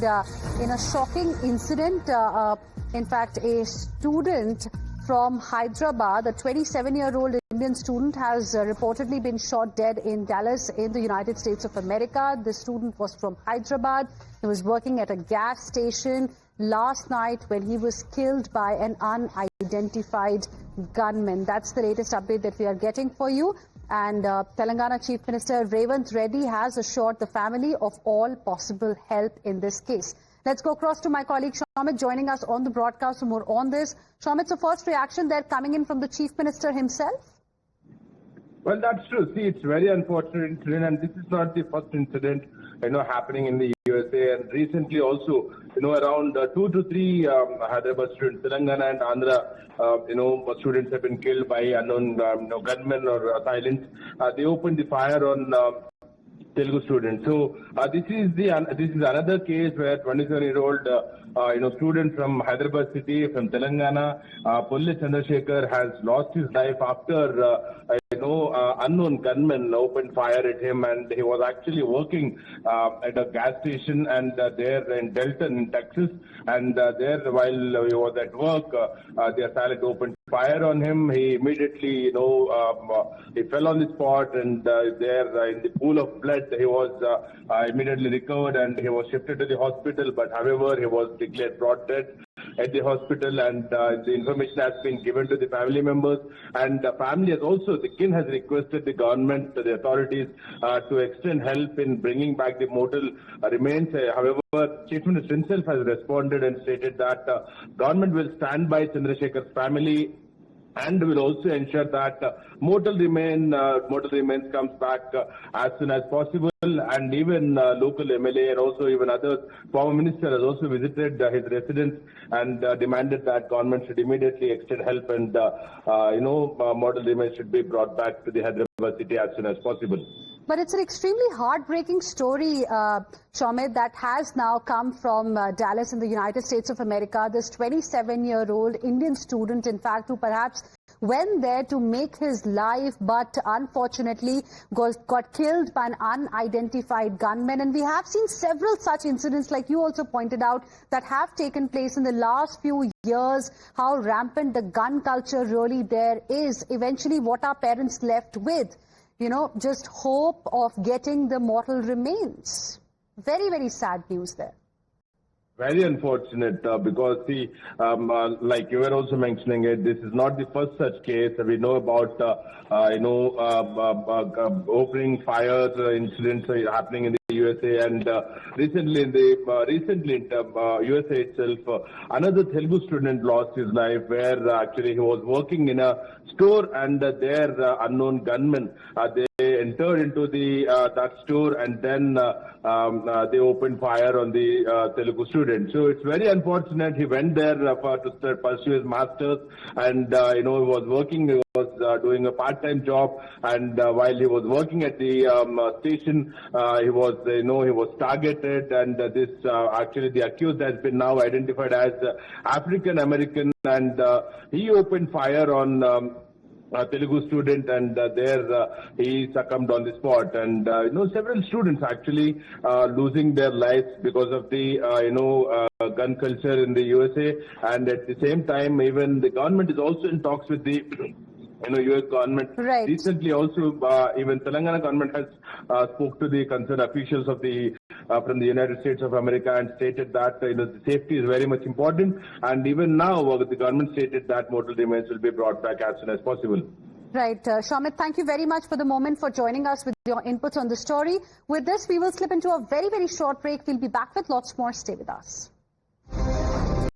in a shocking incident, in fact, a student from Hyderabad, a 27-year-old Indian student, has reportedly been shot dead in Dallas in the United States of America. The student was from Hyderabad. He was working at a gas station last night when he was killed by an unidentified gunman. That's the latest update that we are getting for you. And Telangana Chief Minister Revanth Reddy has assured the family of all possible help in this case. Let's go across to my colleague Shamit joining us on the broadcast for more on this. Shamit, so first reaction there coming in from the Chief Minister himself? Well, that's true. See, it's very unfortunate incident, and this is not the first incident, happening in the USA. And recently also, around 2 to 3 Hyderabad students, Telangana and Andhra, students have been killed by unknown gunmen or assailants. They opened the fire on Telugu students. So this is another case where 27-year-old student from Hyderabad city, from Telangana, Polli Chandrasekhar, has lost his life after unknown gunmen opened fire at him, and he was actually working at a gas station and there in Delton in Texas, and there while he was at work, the assailant opened fire on him. He immediately, he fell on the spot, and there in the pool of blood, he was immediately recovered and he was shifted to the hospital. But however, he was declared brought dead at the hospital, and the information has been given to the family members. And the family has also, the kin has requested the government, the authorities, to extend help in bringing back the mortal remains. However, Chief Minister himself has responded and stated that government will stand by Chandrasekhar's family and will also ensure that mortal remains comes back as soon as possible. And even local MLA and also even others, former minister has also visited his residence and demanded that government should immediately extend help and mortal remains should be brought back to the Hyderabad city as soon as possible. But it's an extremely heartbreaking story, Shamit, that has now come from Dallas in the United States of America. This 27-year-old Indian student, in fact, who perhaps went there to make his life, but unfortunately got killed by an unidentified gunman. And we have seen several such incidents, like you also pointed out, that have taken place in the last few years, how rampant the gun culture really there is. Eventually, what are parents left with? Just hope of getting the mortal remains. Very, very sad news there. Very unfortunate because, see, like you were also mentioning it, this is not the first such case. We know about, opening fires incidents happening in the USA, and recently in USA itself, another Telugu student lost his life where actually he was working in a store, and there unknown gunmen they entered into the that store, and then they opened fire on the Telugu student. So it's very unfortunate. He went there to pursue his master's, and he was working. He was doing a part-time job, and while he was working at the station, he was targeted, and this actually the accused has been now identified as African American, and he opened fire on Telugu student, and there he succumbed on the spot. And several students actually losing their lives because of the gun culture in the USA. And at the same time, even the government is also in talks with the U.S. government. Right. Recently also, even Telangana government has spoke to the concerned officials of the from the United States of America and stated that the safety is very much important. And even now, the government stated that mortal remains will be brought back as soon as possible. Right. Shamit, thank you very much for the moment, for joining us with your inputs on the story. With this, we will slip into a very, very short break. We'll be back with lots more. Stay with us.